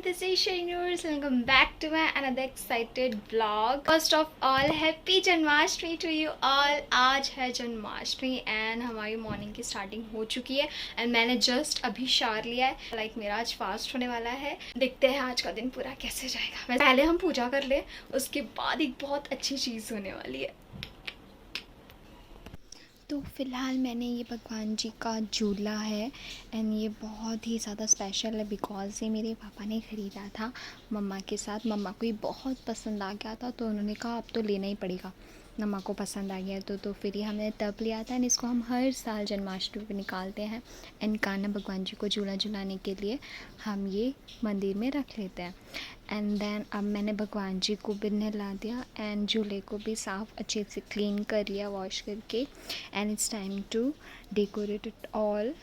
this is Shainurs. Welcome back to my another excited vlog. First of all, happy Janmashtami to you all. आज है Janmashtami and हमारी morning की starting हो चुकी है एंड मैंने जस्ट अभी शावर लिया है। लाइक मेरा आज फास्ट होने वाला है। देखते हैं आज का दिन पूरा कैसे जाएगा। पहले हम पूजा कर ले, उसके बाद एक बहुत अच्छी चीज़ होने वाली है। तो फ़िलहाल मैंने ये भगवान जी का झूला है एंड ये बहुत ही ज़्यादा स्पेशल है बिकॉज़ ये मेरे पापा ने ख़रीदा था मम्मा के साथ। मम्मा को ये बहुत पसंद आ गया था तो उन्होंने कहा अब तो लेना ही पड़ेगा, मम्मा को पसंद आ गया तो फिर ही हमने तब लिया था एंड इसको हम हर साल जन्माष्टमी पे निकालते हैं एंड कान्हा भगवान जी को झूला झुलाने के लिए हम ये मंदिर में रख लेते हैं। एंड देन अब मैंने भगवान जी को भी नहला दिया एंड झूले को भी साफ़ अच्छे से क्लीन कर लिया वॉश करके and it's time to decorate it all.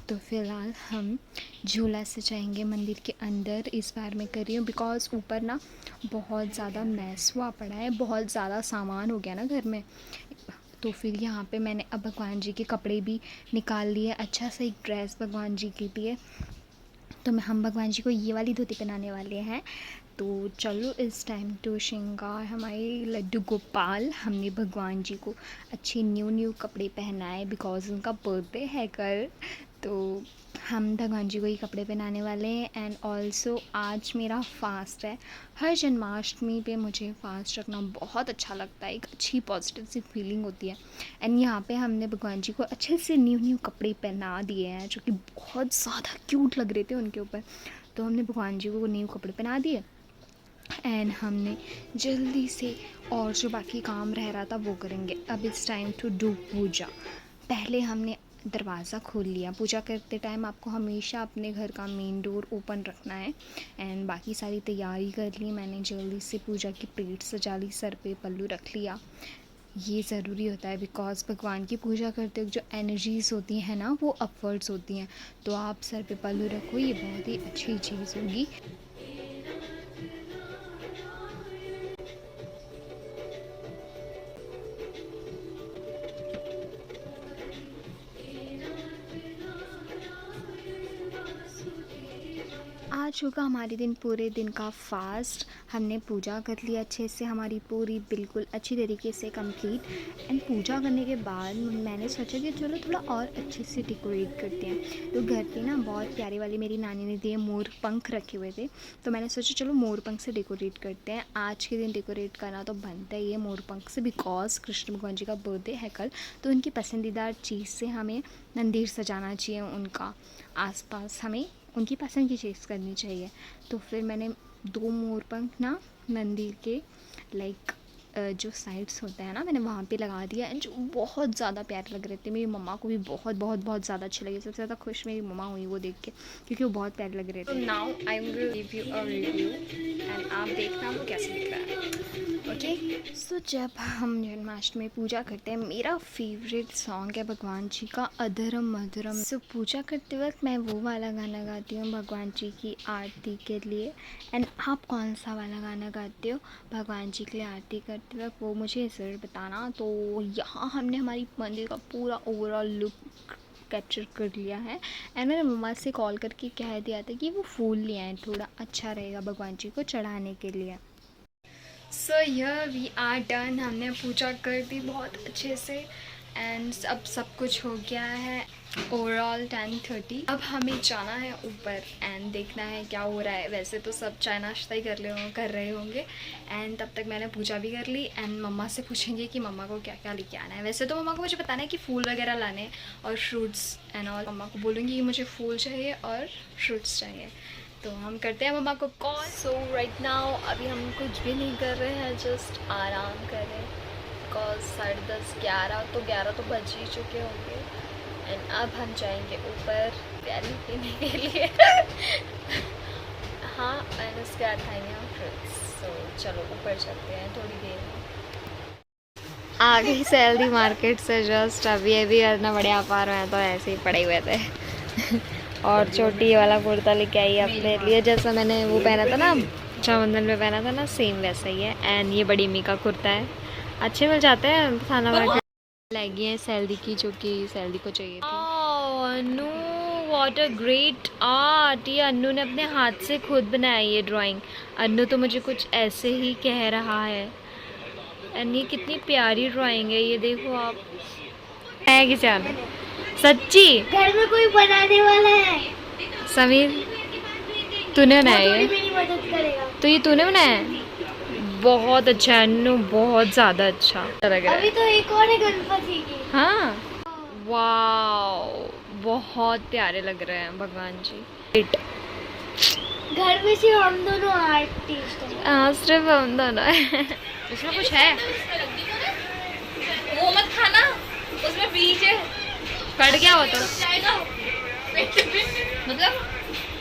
तो फ़िलहाल हम झूला सजाएंगे मंदिर के अंदर। इस बार मैं कर रही हूँ बिकॉज़ ऊपर ना बहुत ज़्यादा मैस हुआ पड़ा है, बहुत ज़्यादा सामान हो गया ना घर में। तो फिर यहाँ पे मैंने अब भगवान जी के कपड़े भी निकाल लिए, अच्छा सा एक ड्रेस भगवान जी के लिए। तो हम भगवान जी को ये वाली धोती पहनाने वाले हैं। तो चलो इस टाइम टू श्रृंगार हमारे लड्डू गोपाल। हमने भगवान जी को अच्छे न्यू कपड़े पहनाए बिकॉज़ उनका बर्थडे है कल। तो हम भगवान जी को ये कपड़े पहनाने वाले हैं एंड ऑल्सो आज मेरा फ़ास्ट है। हर जन्माष्टमी पे मुझे फ़ास्ट रखना बहुत अच्छा लगता है, एक अच्छी पॉजिटिव सी फीलिंग होती है। एंड यहाँ पे हमने भगवान जी को अच्छे से न्यू कपड़े पहना दिए हैं जो कि बहुत ज़्यादा क्यूट लग रहे थे उनके ऊपर। तो हमने भगवान जी को न्यू कपड़े पहना दिए एंड हमने जल्दी से और जो बाकी काम रह रहा था वो करेंगे। अब इट्स टाइम टू डू पूजा। पहले हमने दरवाज़ा खोल लिया। पूजा करते टाइम आपको हमेशा अपने घर का मेन डोर ओपन रखना है एंड बाकी सारी तैयारी कर ली मैंने। जल्दी से पूजा की प्लेट सजा ली, सर पे पल्लू रख लिया। ये ज़रूरी होता है बिकॉज़ भगवान की पूजा करते वक्त जो एनर्जीज़ होती हैं ना वो अपवर्ड्स होती हैं। तो आप सर पे पल्लू रखो, ये बहुत ही अच्छी चीज़ होगी। आज होगा हमारे दिन पूरे दिन का फास्ट। हमने पूजा कर लिया अच्छे से, हमारी पूरी बिल्कुल अच्छी तरीके से कंप्लीट। एंड पूजा करने के बाद मैंने सोचा कि चलो थोड़ा और अच्छे से डेकोरेट करते हैं। तो घर पे ना बहुत प्यारे वाली मेरी नानी ने दिए मोर पंख रखे हुए थे, तो मैंने सोचा चलो मोर पंख से डेकोरेट करते हैं। आज के दिन डेकोरेट करना तो बनता ही है मोर पंख से बिकॉज़ कृष्ण भगवान जी का बर्थडे है कल। तो उनकी पसंदीदा चीज़ से हमें मंदिर सजाना चाहिए, उनका आसपास हमें उनकी पसंद की चीज़ करनी चाहिए। तो फिर मैंने 2 मोर पंख ना मंदिर के लाइक जो साइड्स होते हैं ना मैंने वहाँ पे लगा दिया एंड जो बहुत ज़्यादा प्यारे लग रहे थे। मेरी मम्मा को भी बहुत ज़्यादा अच्छे लगे। सबसे ज़्यादा खुश मेरी मम्मा हुई वो देख के क्योंकि वो बहुत प्यारे लग रहे थे। तो now I am going to give you a review and आप देखना वो कैसे दिख रहा है। ओके सो जब हम जन्माष्टमी पूजा करते हैं, मेरा फेवरेट सॉन्ग है भगवान जी का अधरम मधुरम। सो पूजा करते वक्त मैं वो वाला गाना गाती हूँ भगवान जी की आरती के लिए। एंड आप कौन सा वाला गाना गाते हो भगवान जी के लिए आरती करते वक्त वो मुझे ज़रूर बताना। तो यहाँ हमने हमारी मंदिर का पूरा ओवरऑल लुक कैप्चर कर लिया है एंड मैंने मम्मा से कॉल करके कह दिया था कि वो फूल ले आए, थोड़ा अच्छा रहेगा भगवान जी को चढ़ाने के लिए। So here we are done. हमने पूजा कर दी बहुत अच्छे से एंड अब सब कुछ हो गया है। ओवरऑल 10:30। अब हमें जाना है ऊपर एंड देखना है क्या हो रहा है। वैसे तो सब चाय नाश्ता ही कर रहे होंगे एंड तब तक मैंने पूजा भी कर ली एंड मम्मा से पूछेंगे कि मम्मा को क्या क्या लेके आना है। वैसे तो मम्मा को मुझे बताना है कि फूल वगैरह लाने और फ्रूट्स एंड ऑल। मम्मा को बोलूँगी कि मुझे फूल चाहिए और फ्रूट्स चाहिए। तो हम करते हैं मम्मा को कॉल। सो राइट नाउ अभी हम कुछ भी नहीं कर रहे हैं, जस्ट आराम कर रहे हैं बिकॉज 10:30 11 तो बज ही चुके होंगे एंड अब हम जाएंगे ऊपर पानी पीने के लिए। हाँ एंड उसके बाद खाएंगे हम फ्रूट्स। सो चलो ऊपर चलते हैं थोड़ी देर में। आ गई सैलरी मार्केट से जस्ट अभी इतना बढ़िया पा रहे हैं तो ऐसे ही पड़े हुए थे। और चोटी वाला कुर्ता लेके आई अपने लिए, जैसा मैंने वो पहना था ना रक्षाबंधन में पहना था ना, सेम वैसा ही है। एंड ये बड़ी अम्मी का कुर्ता है, अच्छे मिल जाते हैं थाना मार्केट। लगी है सैलरी की जो कि सैलरी को चाहिए थी। Know what a great art. ये अन्नू ने अपने हाथ से खुद बनाया ये ड्राइंग। अन्नू तो मुझे कुछ ऐसे ही कह रहा है। एंड ये कितनी प्यारी ड्राइंग है, ये देखो आप। है किसी ने सच्ची घर में कोई बनाने वाला है। समीर तूने बनाया है? मेरी मदद करेगा। तो ये तूने बनाया है? बहुत अच्छा है अन्नू, बहुत ज़्यादा अच्छा लग रहा है। अभी तो एक और है गणपति की। हाँ वाओ, बहुत प्यारे लग रहे हैं भगवान जी। घर में सिर्फ हम दोनों आर्टिस्ट हैं। हाँ सिर्फ हम दोनों है। उसमें कुछ है वो मत खाना, उसमें बीज है। कट गया वो तो मतलब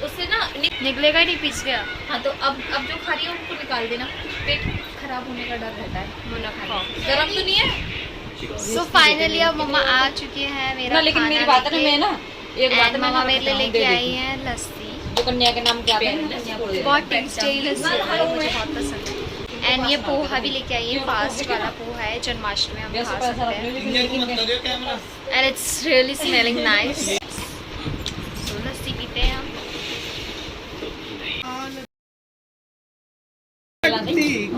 उससे ना निकलेगा ही नहीं, पीस गया। हाँ तो अब जो खा रही है उनको निकाल देना, पेट खराब होने का डर रहता है। मुन्ना खा गरम तो नहीं है। सो फाइनली अब मम्मा आ चुके हैं मेरा ना लेकिन मेरी बात है ना, मैं ना एक बात मम्मा मेरे लिए लेके आई है लस्सी। जो कन्या के नाम क्या है, बहुत टेस्टी लस्सी है, मुझे बहुत पसंद है। एंड ये पोहा भी लेके आई है, फास्ट वाला पोहा है, जन्माष्टमी में हम खा सकते हैं। And it's really smelling nice. So लस्सी पीते हैं हम। लस्सी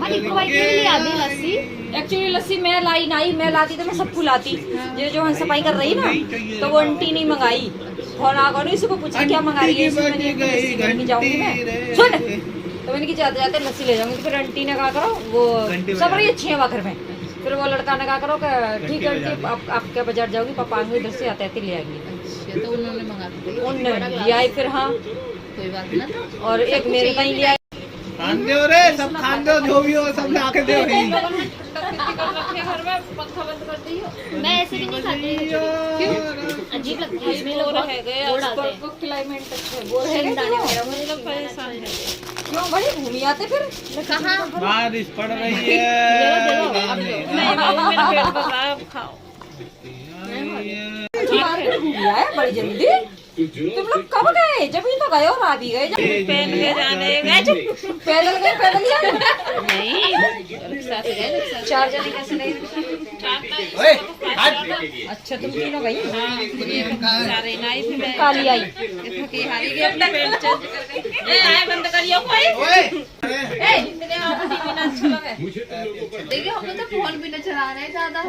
एक्चुअली लस्सी मैं लाई नहीं, मैं लाती तो मैं सबको लाती। ये जो हम सफाई कर रही ना, तो वो आंटी नहीं मंगाई। फोन आ गया, इसको पूछा क्या मंगा रही है, मैंने जाऊंगी मैं सुन, तो मैंने कि जाते जाते लस्सी ले जाऊंगी। तो फिर आंटी ने कहा करो वो सब रही अच्छी है घर में। फिर वो लड़का ने कहा करो ठीक है आंटी आप क्या बाजार जाओगी, पापा आएंगे इधर से आते आते ले आएंगे। तो उन्होंने मंगा दी, उन्होंने लिया है फिर। हाँ कोई बात ना। और एक मेरे का ही लिया है। खान दो रे, सब खान दो, जो भी हो सब ला के दो। मैं ऐसे भी नहीं खाती। क्यों? अजीब लगता है, इसमें लोग बोर आते हैं। क्लाइमेट अच्छा है, बोर है क्यों बड़ी घूमी आते फिर कहाँ बारिश पड़ रही है। बड़ी जल्दी तुम लोग कब गए? जब ही तो गए और आ भी गए। पहन के जाने गए, पैदल गए, पैदल जाए नहीं रिक्शा से गए। 4 जने कैसे नहीं? ओए हट। अच्छा तुम तीनों गई? सारे नाई थे, मैं काली आई थकी हारी गई, अपना पेट चेंज कर गई। ए आए बंद करियो कोई। ओए ए इतने आप टीवी ना अच्छा लगे। देखिए हम लोग तो फोन भी न चला रहे ज्यादा।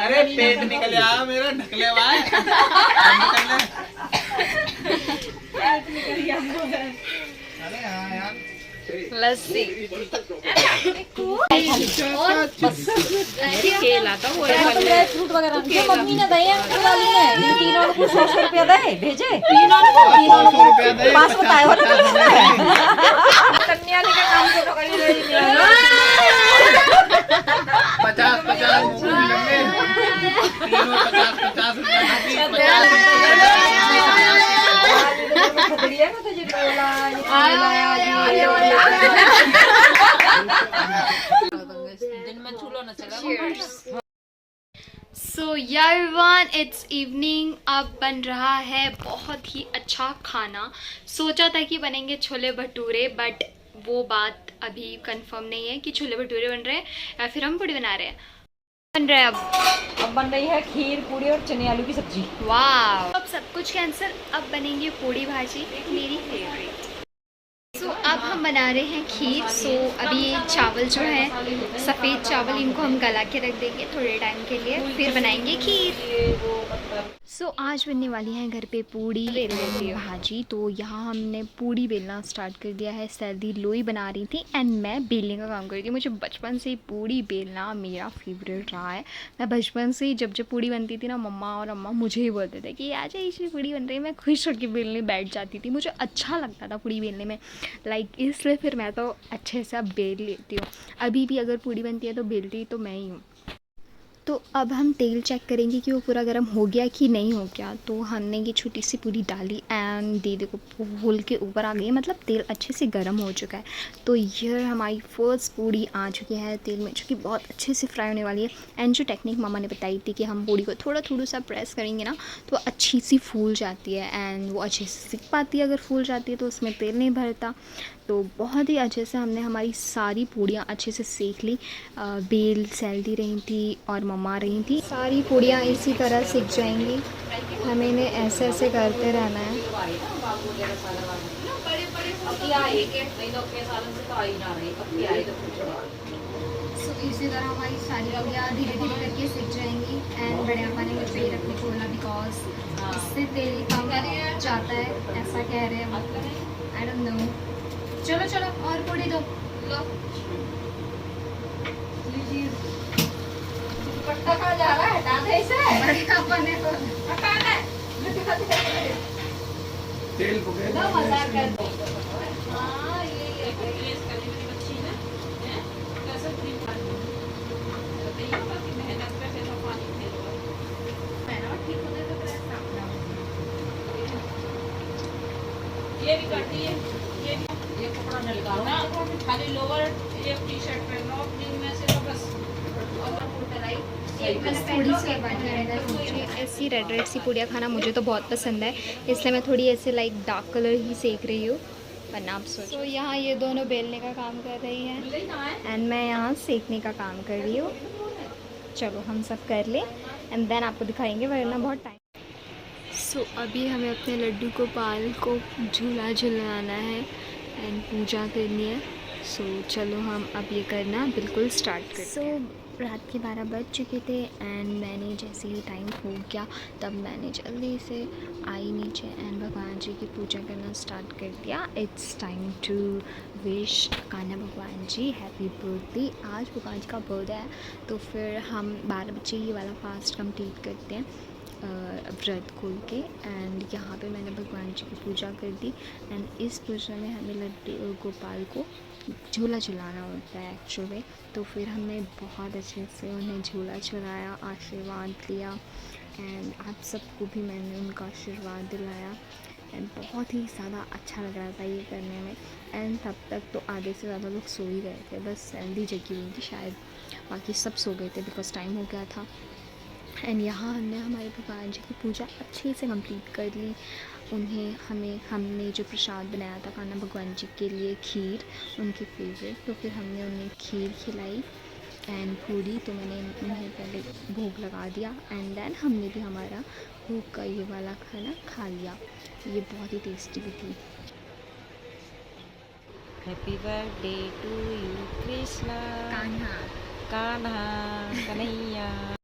अरे पेट निकल आ मेरा, ढकले हुआ है। अरे हाँ यार लस्सी खेला तो वो तुम ड्राई फ्रूट वगैरह जो मम्मी ने दिए इन तीनों को 100 रुपया दे भेजे। तीनों को पास बताए हो कन्या ने काम से पकड़ी रही 50 मिलेंगे तीनों 50 दिन में चूल्हा न चला। So everyone it's evening. अब बन रहा है बहुत ही अच्छा खाना। सोचा था कि बनेंगे छोले भटूरे, बट वो बात अभी कंफर्म नहीं है कि छोले भटूरे बन रहे हैं या फिर हम पूड़ी बना रहे हैं। बन रहा है अब बन रही है खीर पूड़ी और चने आलू की सब्जी। वाह, अब सब कुछ कैंसिल, अब बनेंगे पूड़ी भाजी, मेरी फेवरेट। सो अब हम बना रहे हैं खीर। सो अभी चावल जो है सफ़ेद चावल, इनको हम गला के रख देंगे थोड़े टाइम के लिए, फिर बनाएंगे खीर। सो आज बनने वाली है घर पे पूड़ी भाजी। तो यहाँ हमने पूड़ी बेलना स्टार्ट कर दिया है। सर्दी लोई बना रही थी एंड मैं बेलने का काम कर रही थी। मुझे बचपन से ही पूड़ी बेलना मेरा फेवरेट रहा है। मैं बचपन से ही जब पूड़ी बनती थी ना, मम्मा और अम्मा मुझे ही बोलते थे कि आज ऐसी पूड़ी बन रही है, मैं खुश होकर बेलने बैठ जाती थी। मुझे अच्छा लगता था पूड़ी बेलने में, इसलिए फिर मैं तो अच्छे से अब बेल लेती हूँ। अभी भी अगर पूड़ी बनती है तो बेलती तो मैं ही हूँ। तो अब हम तेल चेक करेंगे कि वो पूरा गर्म हो गया कि नहीं हो गया। तो हमने ये छोटी सी पूरी डाली एंड दीदी को फूल के ऊपर आ गई, मतलब तेल अच्छे से गर्म हो चुका है। तो ये हमारी फर्स्ट पूड़ी आ चुकी है तेल में, जो कि बहुत अच्छे से फ्राई होने वाली है। एंड जो टेक्निक मामा ने बताई थी कि हम पूड़ी को थोड़ा थोड़ा सा प्रेस करेंगे ना तो अच्छी सी फूल जाती है एंड वो अच्छे से सिक पाती है। अगर फूल जाती है तो उसमें तेल नहीं भरता। तो बहुत ही अच्छे से हमने हमारी सारी पूड़ियाँ अच्छे से सेक ली। बेल सैलती रही थी और मम्मा रही थी। सारी पूड़ियाँ इसी तरह सिक जाएंगी, हमें इन्हें ऐसे ऐसे करते रहना है। सो इसी तरह हमारी सारी पूड़ियाँ धीरे धीरे करके सिक जाएंगी। एंड बड़े पापा ने मुझे ये रखने बोला बिकॉज इससे तेल कम जाता है, ऐसा कह रहे हैं। I don't know. चलो चलो और पूड़ी दो। पट्टा कहाँ जा रहा है? हटा दे इसे। बड़े पापा ने तो हटा दे। तेल पकड़ ना मजाक कर दो। हाँ ये प्लेस करने वाली बच्ची ना, हैं? कैसे पूरी खाती है? बताइए बाकी मेहनत पे तो पानी फेर दो। मेहनत ठीक होने तो प्रेस करना। ये भी करती है, ये कपड़ा न निकालो ना, खाली लोअर ये टी-शर्ट पहनो अपनी में से तो बस और उतराई। थोड़ी सी मुझे ऐसी रेड सी पूड़ियाँ खाना मुझे तो बहुत पसंद है, इसलिए मैं थोड़ी ऐसे लाइक डार्क कलर ही सेक रही हूँ। वरना आप सोचो। तो यहाँ ये दोनों बेलने का काम कर रही हैं एंड मैं यहाँ सेकने का काम कर रही हूँ। चलो हम सब कर लें एंड देन आपको दिखाएंगे, वरना बहुत टाइम। सो अभी हमें अपने लड्डू गोपाल को झूला झुलाना है एंड पूजा करनी है। सो चलो हम अब ये करना बिल्कुल स्टार्ट करते हैं। सो रात के 12 बज चुके थे एंड मैंने जैसे ही टाइम हो गया तब मैंने जल्दी से आई नीचे एंड भगवान जी की पूजा करना स्टार्ट कर दिया। It's time to wish Kanha भगवान जी हैप्पी बर्थडे। आज भगवान जी का बर्थडे है तो फिर हम 12 बजे ये वाला फास्ट कंप्लीट करते हैं व्रत खोल के। एंड यहाँ पे मैंने भगवान जी की पूजा कर दी एंड इस पूजा में हमें लड्डू गोपाल को झूला झुलाना होता है एक्चुअली। तो फिर हमने बहुत अच्छे से उन्हें झूला झुलाया, आशीर्वाद लिया एंड आप सबको भी मैंने उनका आशीर्वाद दिलाया एंड बहुत ही ज़्यादा अच्छा लग रहा था ये करने में। एंड तब तक तो आधे से ज़्यादा लोग सो ही गए थे, बस सैंडी जगी हुई थी शायद, बाकी सब सो गए थे बिकॉज टाइम हो गया था। एंड यहाँ हमने हमारे भगवान जी की पूजा अच्छे से कंप्लीट कर ली। हमने जो प्रसाद बनाया था कान्हा भगवान जी के लिए, खीर उनके फेवरेट, तो फिर हमने उन्हें खीर खिलाई एंड पूड़ी तो मैंने उन्हें पहले भोग लगा दिया एंड देन हमने भी हमारा भोग का ये वाला खाना खा लिया। ये बहुत ही टेस्टी भी थी। Happy birthday to you Krishna Kanha Kanha Kanhaiya.